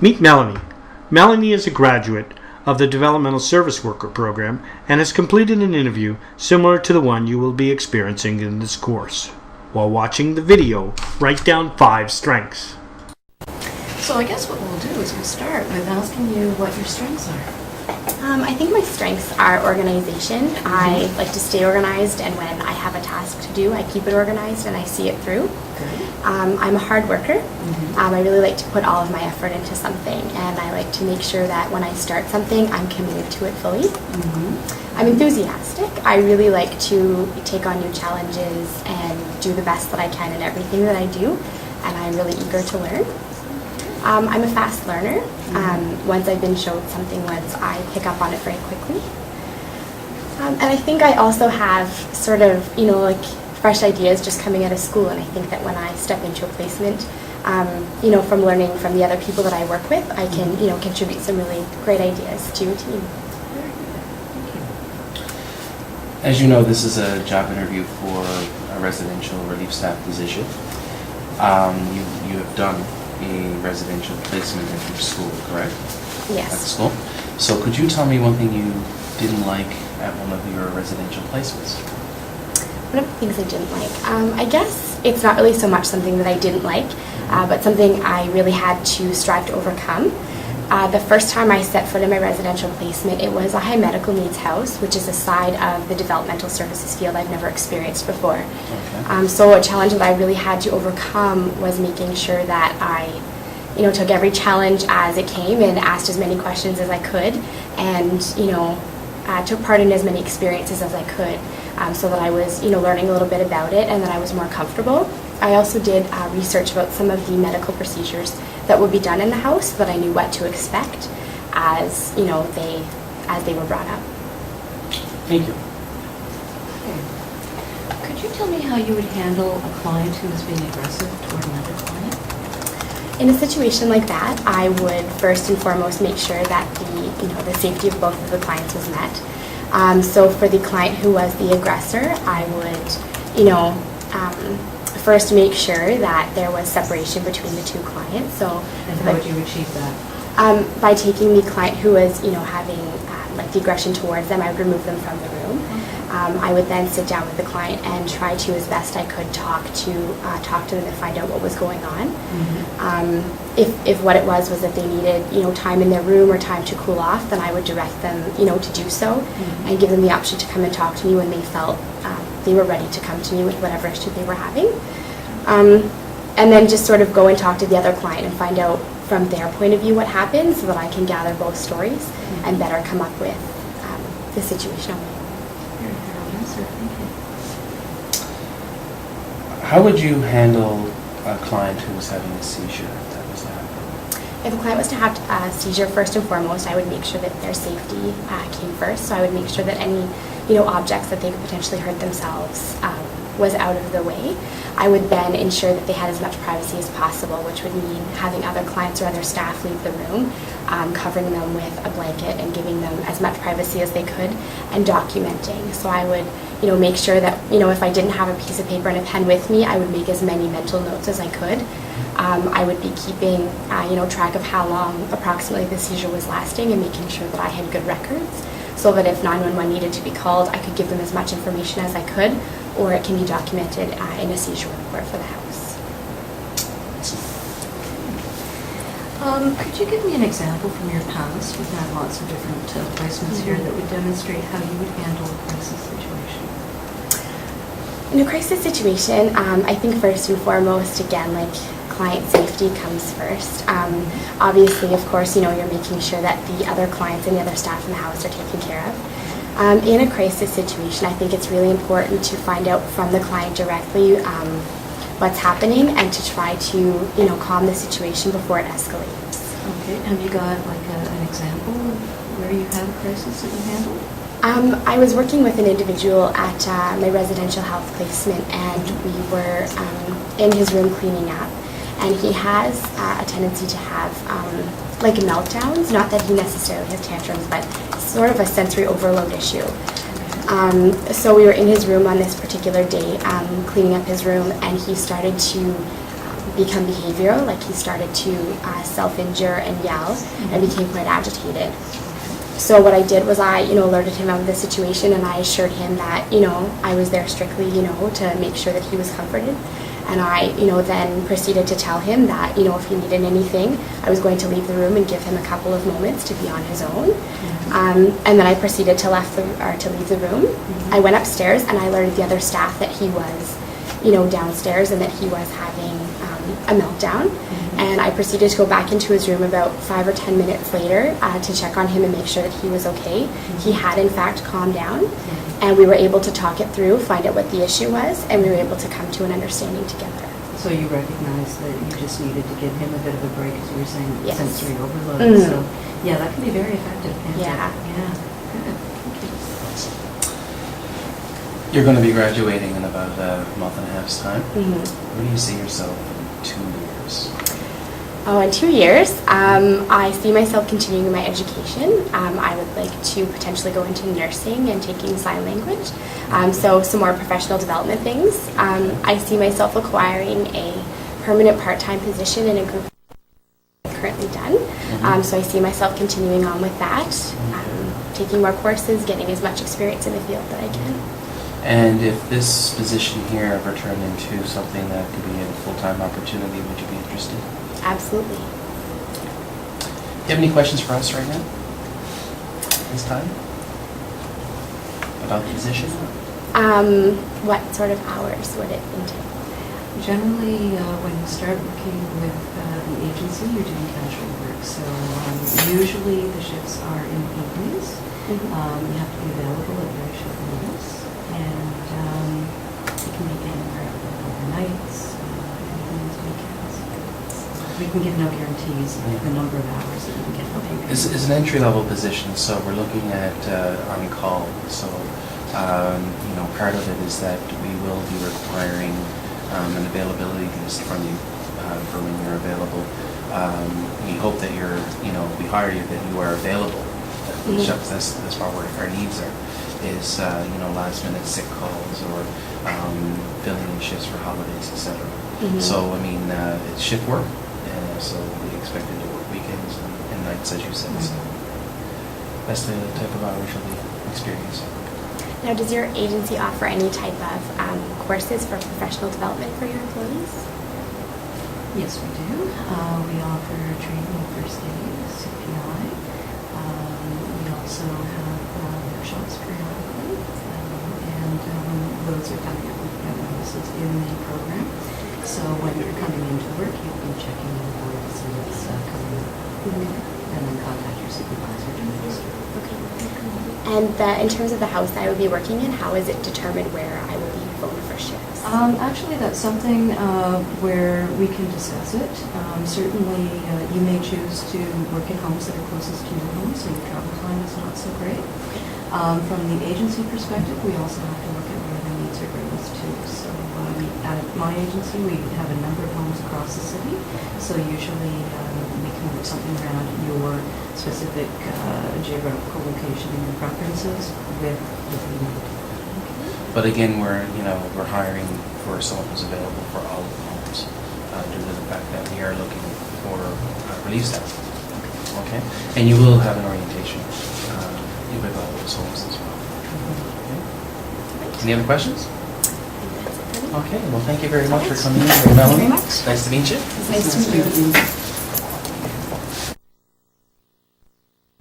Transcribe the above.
Meet Melanie. Melanie is a graduate of the Developmental Service Worker program and has completed an interview similar to the one you will be experiencing in this course. While watching the video, write down 5 strengths. So I guess what we'll do is we'll start with asking you what your strengths are. I think my strengths are organization. I like to stay organized, and when I have a task to do, I keep it organized and I see it through. I'm a hard worker. I really like to put all of my effort into something, and I like to make sure that when I start something, I'm committed to it fully. I'm enthusiastic. I really like to take on new challenges and do the best that I can in everything that I do, and I'm really eager to learn. I'm a fast learner. Once I've been showed something once, I pick up on it very quickly. And I think I also have sort of, like fresh ideas just coming out of school, and I think that when I step into a placement, from learning from the other people that I work with, I can, contribute some really great ideas to a team. As you know, this is a job interview for a residential relief staff position. You have done a residential placement at your school, correct? Yes. At the school. So could you tell me one thing you didn't like at one of your residential placements? One of the things I didn't like, I guess it's not really so much something that I didn't like, but something I really had to strive to overcome. The first time I set foot in my residential placement, it was a high medical needs house, which is a side of the developmental services field I've never experienced before. Okay. So a challenge that I really had to overcome was making sure that I took every challenge as it came and asked as many questions as I could, and took part in as many experiences as I could, so that I was learning a little bit about it and that I was more comfortable. I also did research about some of the medical procedures that would be done in the house, so that I knew what to expect as they were brought up. Thank you. Okay. Could you tell me how you would handle a client who is being aggressive toward another client? In a situation like that, I would first and foremost make sure that the safety of both of the clients was met. So for the client who was the aggressor, I would, first make sure that there was separation between the two clients. So, and how would you achieve that? By taking the client who was, having the aggression towards them, I would remove them from the room. I would then sit down with the client and try to, as best I could, talk to them and find out what was going on. If what it was that they needed, time in their room or time to cool off, then I would direct them, to do so, and give them the option to come and talk to me when they felt they were ready to come to me with whatever issue they were having. And then just sort of go and talk to the other client and find out from their point of view what happened, so that I can gather both stories and better come up with the situation on my own. How would you handle a client who was having a seizure if that was to happen? If a client was to have a seizure, first and foremost, I would make sure that their safety came first. So I would make sure that any objects that they could potentially hurt themselves was out of the way. I would then ensure that they had as much privacy as possible, which would mean having other clients or other staff leave the room, covering them with a blanket and giving them as much privacy as they could, and documenting. So I would make sure that if I didn't have a piece of paper and a pen with me, I would make as many mental notes as I could. I would be keeping track of how long approximately the seizure was lasting, and making sure that I had good records, so that if 911 needed to be called, I could give them as much information as I could, or it can be documented in a seizure report for the house. Could you give me an example from your past? We've had lots of different placements here that would demonstrate how you would handle a crisis situation. In a crisis situation, I think first and foremost, again, client safety comes first. Obviously, of course, you're making sure that the other clients and the other staff in the house are taken care of. In a crisis situation, I think it's really important to find out from the client directly what's happening, and to try to, calm the situation before it escalates. Okay. Have you got an example of where you had a crisis that you handled? I was working with an individual at my residential health placement, and we were in his room cleaning up. And he has a tendency to have meltdowns. Not that he necessarily has tantrums, but sort of a sensory overload issue. So we were in his room on this particular day, cleaning up his room, and he started to become behavioral, like he started to self-injure and yell and became quite agitated. So what I did was I, alerted him of the situation, and I assured him that, I was there strictly, to make sure that he was comforted. And I, then proceeded to tell him that, if he needed anything, I was going to leave the room and give him a couple of moments to be on his own. And then I proceeded to leave the room. I went upstairs and I alerted the other staff that he was, downstairs and that he was having a meltdown. And I proceeded to go back into his room about 5 or 10 minutes later to check on him and make sure that he was okay. He had in fact calmed down, and we were able to talk it through, find out what the issue was, and we were able to come to an understanding together. So you recognized that you just needed to give him a bit of a break, as you were saying, Yes. sensory overload. So yeah, that can be very effective, can't Yeah. it? Yeah. Good. You're going to be graduating in about a month and a half's time. Mm-hmm. Where do you see yourself in 2 years? Oh, in 2 years, I see myself continuing my education. I would like to potentially go into nursing and taking sign language. So some more professional development things. I see myself acquiring a permanent part-time position in a group I've currently done. So I see myself continuing on with that, taking more courses, getting as much experience in the field that I can. And if this position here ever turned into something that could be a full-time opportunity, would you be interested? Absolutely. Do you have any questions for us right now? This time? About the position? What sort of hours would it entail? Generally, when you start working with the agency, you're doing casual work. So usually the shifts are in the evenings. You have to be available at very short notice. And it can be anywhere overnights, evenings, weekends. We can give no guarantees of the number of hours that you can get. It's an entry-level position, so we're looking at on-call. So, part of it is that we will be requiring an availability list from you for when you're available. We hope that we hire you, that you are available. That's what our needs are, is, last-minute sick calls or filling in shifts for holidays, etc. So, it's shift work. So we expected to work weekends and nights, as you said. So that's the type of hours you'll be experiencing. Now, does your agency offer any type of courses for professional development for your employees? Yes, we do. We offer training in first aid, CPI. We also have workshops periodically, and those are coming up with notices in the program. So when you're coming into work, you'll be checking in for the students coming up, and then contact your supervisor to register. Okay. And in terms of the house I would be working in, how is it determined where I will be going for shifts? Actually, that's something where we can discuss it. Certainly, you may choose to work in homes that are closest to your home, so your travel time is not so great. From the agency perspective, we also have to look at where the needs are greatest too. So at my agency, we have a number of homes across the city. So usually we can work something around your specific geographical location and your preferences with the need. But again, we're hiring for someone who's available for all of the homes due to the fact that we are looking for relief staff. Okay, and you will have an orientation with all those homes as well. Okay. Any other questions? Okay, well, thank you very much for coming in, Melanie. Thank you very much. Nice to meet you. It's nice to meet you.